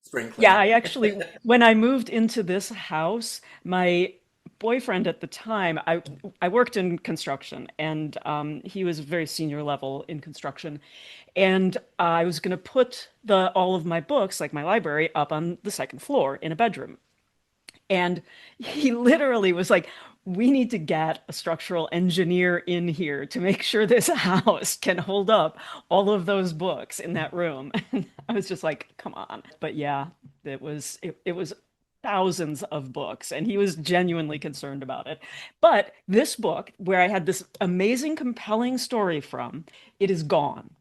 Spring Yeah, clean. I actually, when I moved into this house, my boyfriend at the time, I worked in construction, and he was very senior level in construction, and I was going to put the all of my books, like my library, up on the second floor in a bedroom. And he literally was like, we need to get a structural engineer in here to make sure this house can hold up all of those books in that room. And I was just like, come on. But yeah, it was thousands of books, and he was genuinely concerned about it. But this book, where I had this amazing, compelling story from, it is gone.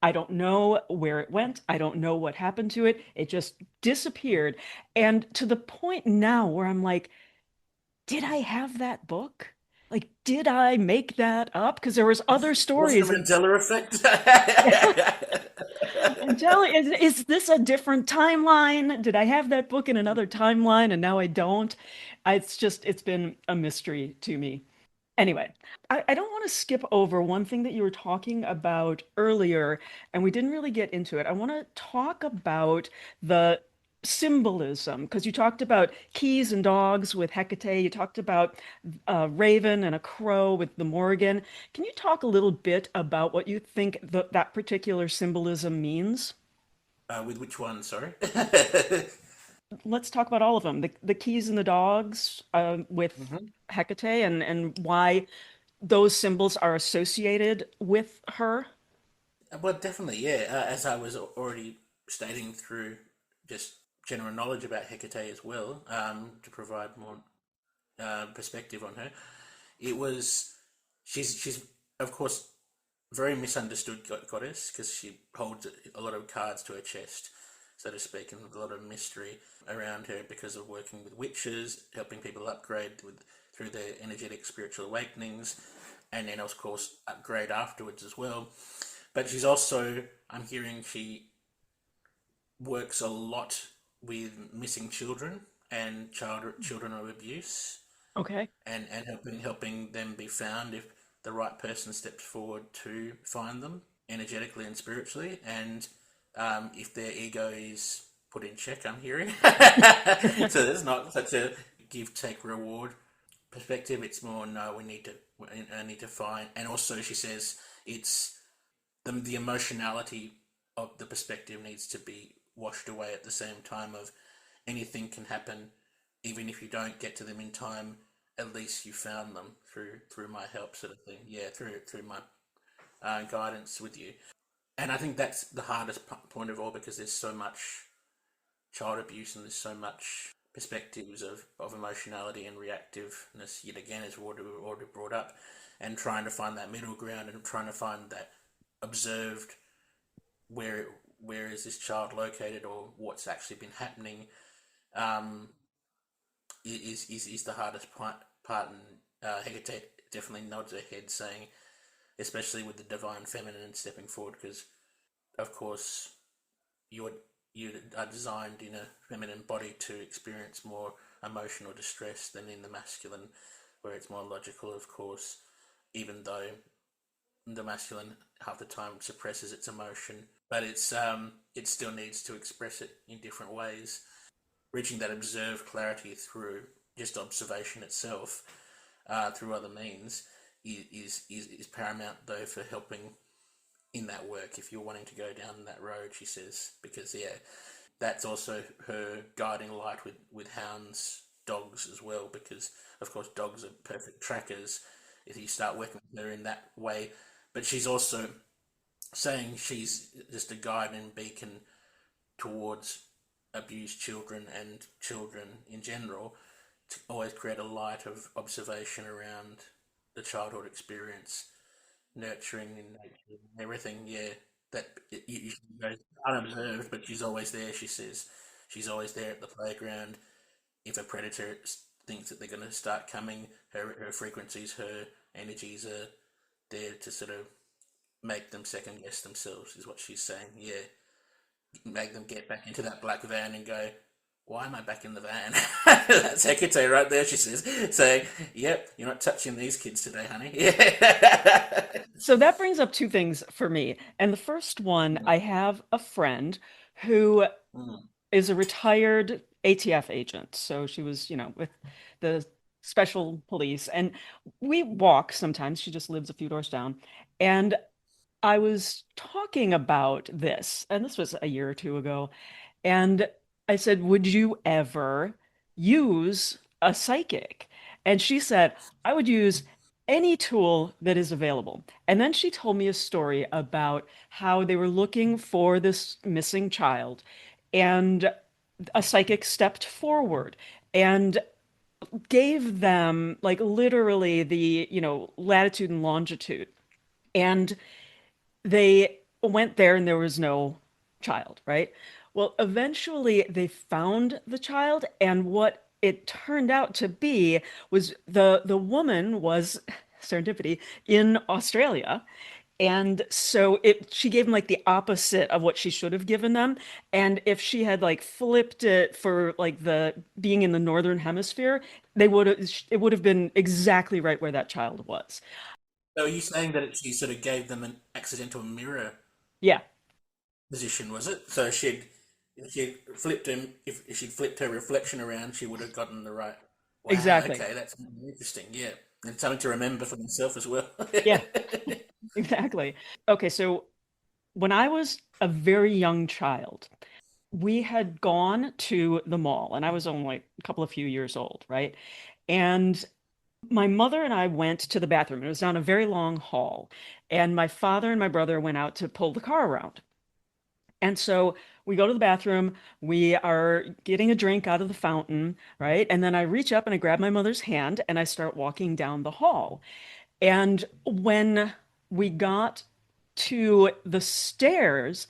I don't know where it went. I don't know what happened to it. It just disappeared. And to the point now where I'm like, did I have that book? Like, did I make that up? Because there was other Was it a stories. Mandela effect? Angela, is this a different timeline? Did I have that book in another timeline and now I don't? It's been a mystery to me. Anyway, I don't want to skip over one thing that you were talking about earlier, and we didn't really get into it. I want to talk about the symbolism, because you talked about keys and dogs with Hecate. You talked about a raven and a crow with the Morgan. Can you talk a little bit about what you think that particular symbolism means? With which one, sorry? Let's talk about all of them. The keys and the dogs with Mhm. Hecate, and why those symbols are associated with her. Well, definitely, yeah. As I was already stating through just general knowledge about Hecate as well, to provide more perspective on her, it was she's of course very misunderstood goddess because she holds a lot of cards to her chest, so to speak, and a lot of mystery around her because of working with witches, helping people upgrade through their energetic spiritual awakenings, and then of course upgrade afterwards as well. But she's also, I'm hearing she works a lot with missing children and children of abuse, Okay. and helping them be found if the right person steps forward to find them energetically and spiritually, and if their ego is put in check. I'm hearing so there's not such a give take reward perspective. It's more, no, I need to find, and also she says it's the emotionality of the perspective needs to be washed away at the same time of anything can happen, even if you don't get to them in time, at least you found them through my help, sort of thing. Yeah, through my guidance with you. And I think that's the hardest point of all, because there's so much child abuse and there's so much perspectives of emotionality and reactiveness, yet again, as we already brought up, and trying to find that middle ground and trying to find that observed, where where is this child located or what's actually been happening, um, is the hardest part. And Hecate definitely nods her head, saying, especially with the divine feminine stepping forward, because of course you're you are designed in a feminine body to experience more emotional distress than in the masculine, where it's more logical, of course. Even though the masculine half the time suppresses its emotion, but it still needs to express it in different ways. Reaching that observed clarity through just observation itself, through other means, is paramount though for helping in that work if you're wanting to go down that road, she says, because that's also her guiding light with hounds, dogs as well, because of course dogs are perfect trackers if you start working with her in that way. But she's also saying she's just a guide and beacon towards abused children and children in general, to always create a light of observation around the childhood experience, nurturing and nature and everything. Yeah, that you go unobserved, but she's always there. She says she's always there at the playground. If a predator thinks that they're going to start coming, her frequencies, her energies are there to sort of make them second guess themselves. Is what she's saying. Yeah, make them get back into that black van and go, why am I back in the van? That's Hecate right there, she says, saying, yep, you're not touching these kids today, honey. Yeah. So that brings up two things for me. And the first one, I have a friend who Mm. is a retired ATF agent. So she was, with the special police. And we walk sometimes. She just lives a few doors down. And I was talking about this, and this was a year or two ago. And I said, would you ever use a psychic? And she said, I would use any tool that is available. And then she told me a story about how they were looking for this missing child, and a psychic stepped forward and gave them like literally the, latitude and longitude. And they went there and there was no child, right? Well, eventually they found the child, and what it turned out to be was the woman was serendipity in Australia. And so she gave them like the opposite of what she should have given them. And if she had like flipped it for like the being in the northern hemisphere, it would have been exactly right where that child was. So are you saying that she sort of gave them an accidental mirror Yeah, position, was it? So if she'd flipped him, if she'd flipped her reflection around, she would have gotten the right. Wow, exactly. okay, that's interesting. Yeah, and something to remember for myself as well. Yeah, exactly. Okay, so when I was a very young child, we had gone to the mall, and I was only like a couple of few years old, right? And my mother and I went to the bathroom. It was down a very long hall, and my father and my brother went out to pull the car around. And so we go to the bathroom, we are getting a drink out of the fountain, right? And then I reach up and I grab my mother's hand and I start walking down the hall. And when we got to the stairs,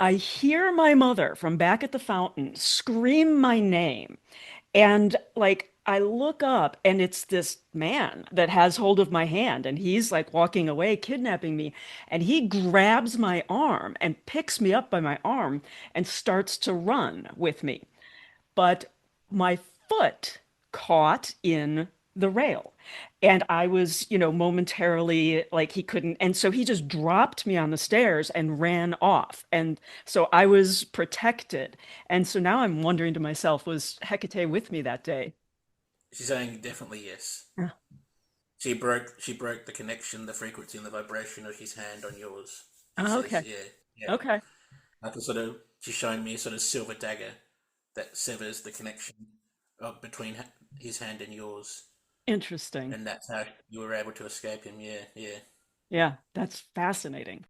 I hear my mother from back at the fountain scream my name. And like, I look up and it's this man that has hold of my hand, and he's like walking away, kidnapping me. And he grabs my arm and picks me up by my arm and starts to run with me, but my foot caught in the rail. And I was, momentarily like he couldn't. And so he just dropped me on the stairs and ran off. And so I was protected. And so now I'm wondering to myself, was Hecate with me that day? She's saying definitely yes. Yeah. She broke the connection, the frequency, and the vibration of his hand on yours. She Oh, says, okay. yeah, yeah. Okay. Like a sort of, she's showing me a sort of silver dagger that severs the connection between his hand and yours, Interesting. and that's how you were able to escape him. Yeah, yeah. Yeah, that's fascinating.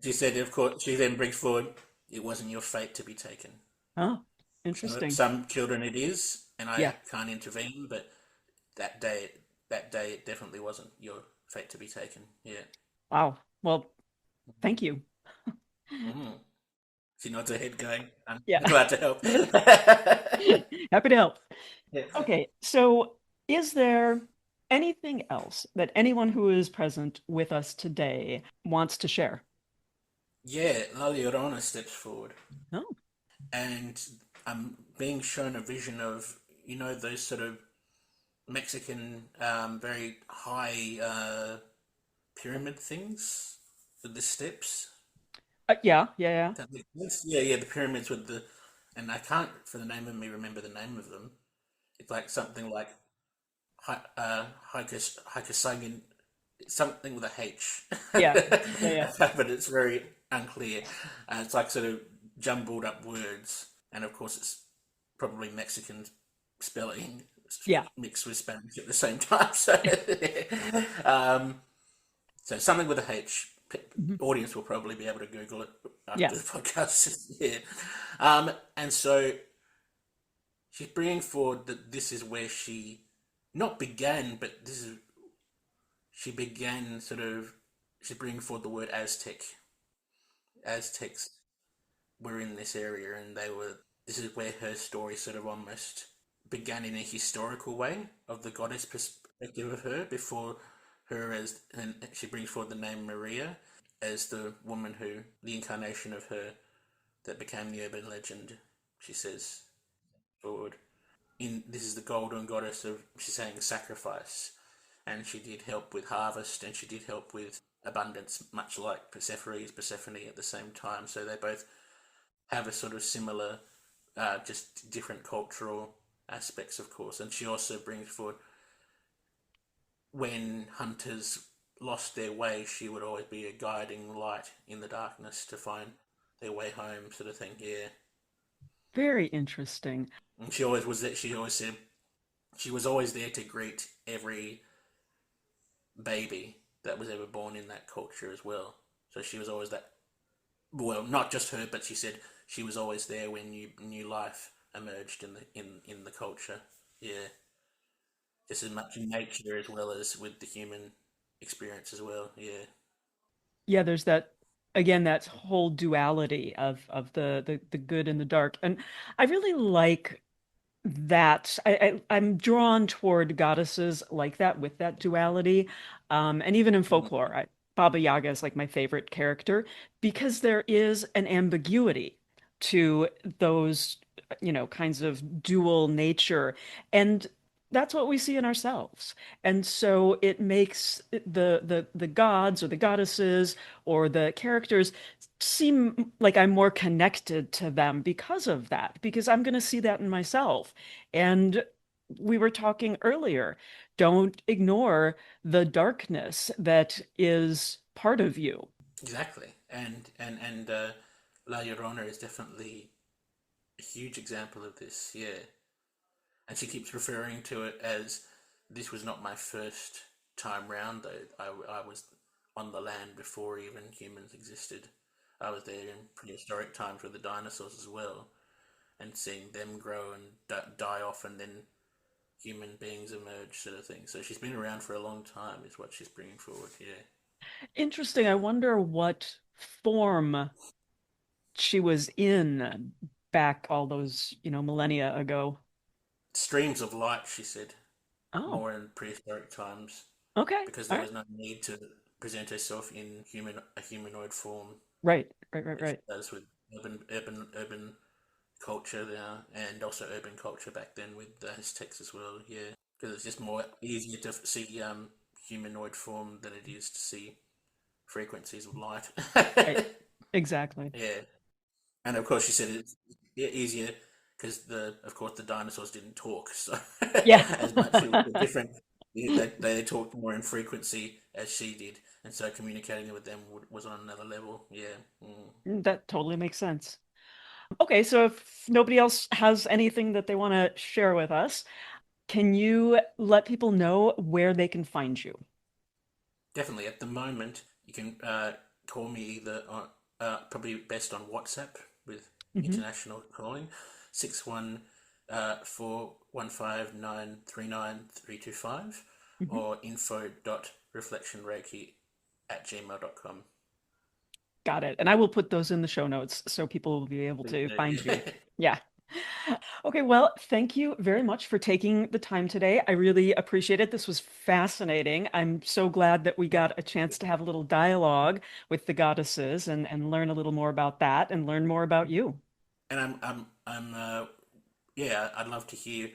She said, of course, she then brings forward, it wasn't your fate to be taken. Oh, interesting. Some children it is, and I Yeah. can't intervene, but that day, that day, it definitely wasn't your fate to be taken. Yeah. Wow. Well, thank you. Mm. She nods her head, going, "I'm Yeah. glad to help." Happy to help. Yeah. Okay, so is there anything else that anyone who is present with us today wants to share? Yeah, La Llorona steps forward, Oh, and I'm being shown a vision of those sort of Mexican, very high pyramid things with the steps. yeah, yeah, yeah. That makes sense? Yeah, yeah, the pyramids with the, and I can't for the name of me remember the name of them. It's like something like Hikasagin something with a H. Yeah, yeah. But it's very unclear. It's like sort of jumbled up words, and of course it's probably Mexican spelling Yeah. mixed with Spanish at the same time. So, um, so something with a H. Mhm. Audience will probably be able to Google it Yeah. after the podcast. Yeah, and so she's bringing forward that this is where she not began, but this is she began sort of. She's bringing forward the word Aztec. Aztecs were in this area, and they were. This is where her story sort of almost began in a historical way of the goddess perspective of her before her as, and she brings forward the name Maria as the woman who, the incarnation of her that became the urban legend. She says forward. This is the golden goddess of, she's saying, sacrifice, and she did help with harvest, and she did help with abundance, much like Persephone at the same time. So they both have a sort of similar, just different cultural aspects, of course. And she also brings forward when hunters lost their way, she would always be a guiding light in the darkness to find their way home, sort of thing. Yeah, Very interesting. and she always was that. She always said she was always there to greet every baby that was ever born in that culture as well. So she was always that. Well, not just her, but she said she was always there when new life emerged in the culture. Yeah, just as much in nature as well as with the human experience as well. Yeah. Yeah, there's that again, that whole duality of the good and the dark. And I really like that. I'm drawn toward goddesses like that with that duality. And even in Mm. folklore, Baba Yaga is like my favorite character because there is an ambiguity to those, kinds of dual nature. And that's what we see in ourselves. And so it makes the gods or the goddesses or the characters seem like I'm more connected to them because of that, because I'm going to see that in myself. And we were talking earlier, don't ignore the darkness that is part of you. Exactly, and La Llorona is definitely a huge example of this. Yeah, and she keeps referring to it as this was not my first time round. Though I was on the land before even humans existed. I was there in prehistoric times with the dinosaurs as well, and seeing them grow and die off, and then human beings emerge, sort of thing. So she's been around for a long time, is what she's bringing forward. Yeah, Interesting. I wonder what form she was in back all those, millennia ago. streams of light, she said, Oh, more in prehistoric times, okay. because All there right. was no need to present herself in a humanoid form Right, right, right, as she right. does with urban culture now, and also urban culture back then with the Aztecs as well. Yeah, because it's just more easier to see humanoid form than it is to see frequencies of light. Right. Exactly. Yeah, and of course she said it's easier because of course the dinosaurs didn't talk, so Yeah. as much it was different. They talked more in frequency as she did, and so communicating with them was on another level. Yeah. Mm. That totally makes sense. Okay, so if nobody else has anything that they want to share with us, can you let people know where they can find you? Definitely. At the moment, you can call me either on probably best on WhatsApp with Hmm. international calling 61 415 939 325 Hmm. or info.reflectionreiki@gmail.com. Got it. And I will put those in the show notes so people will be able Please to do. find you. Yeah. Okay, well, thank you very much for taking the time today. I really appreciate it. This was fascinating. I'm so glad that we got a chance to have a little dialogue with the goddesses and learn a little more about that and learn more about you. And yeah, I'd love to hear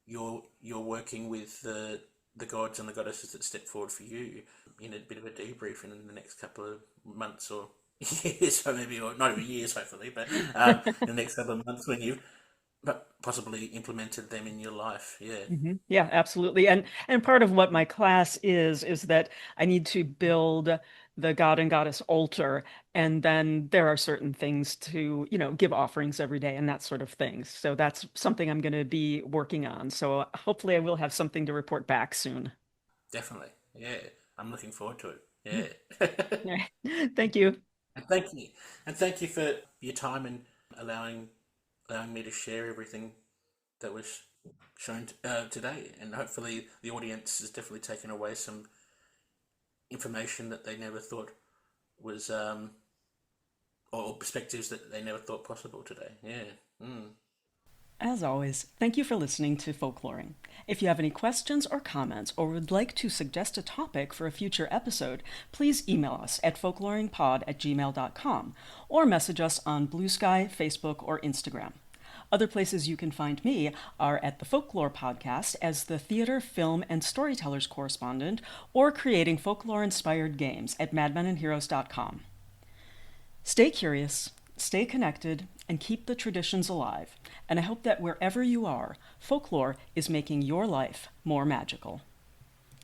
you're working with the gods and the goddesses that step forward for you in a bit of a debrief in the next couple of months or years, or maybe, or not even years, hopefully, but in the next couple of months when you but possibly implemented them in your life. Yeah, Yeah, absolutely. And part of what my class is that I need to build the god and goddess altar, and then there are certain things to, give offerings every day and that sort of thing. So that's something I'm going to be working on. So hopefully I will have something to report back soon. definitely. Yeah, I'm looking forward to it. Yeah. Yeah. Thank you. And thank you, and thank you for your time and allowing me to share everything that was shown today. And hopefully, the audience has definitely taken away some information that they never thought was, or perspectives that they never thought possible today. Yeah. Mm. As always, thank you for listening to Folkloring. If you have any questions or comments or would like to suggest a topic for a future episode, please email us at folkloringpod@gmail.com or message us on Blue Sky, Facebook, or Instagram. Other places you can find me are at the Folklore Podcast as the theater, film, and storytellers correspondent, or creating folklore-inspired games at madmenandheroes.com. Stay curious, stay connected, and keep the traditions alive. And I hope that wherever you are, folklore is making your life more magical.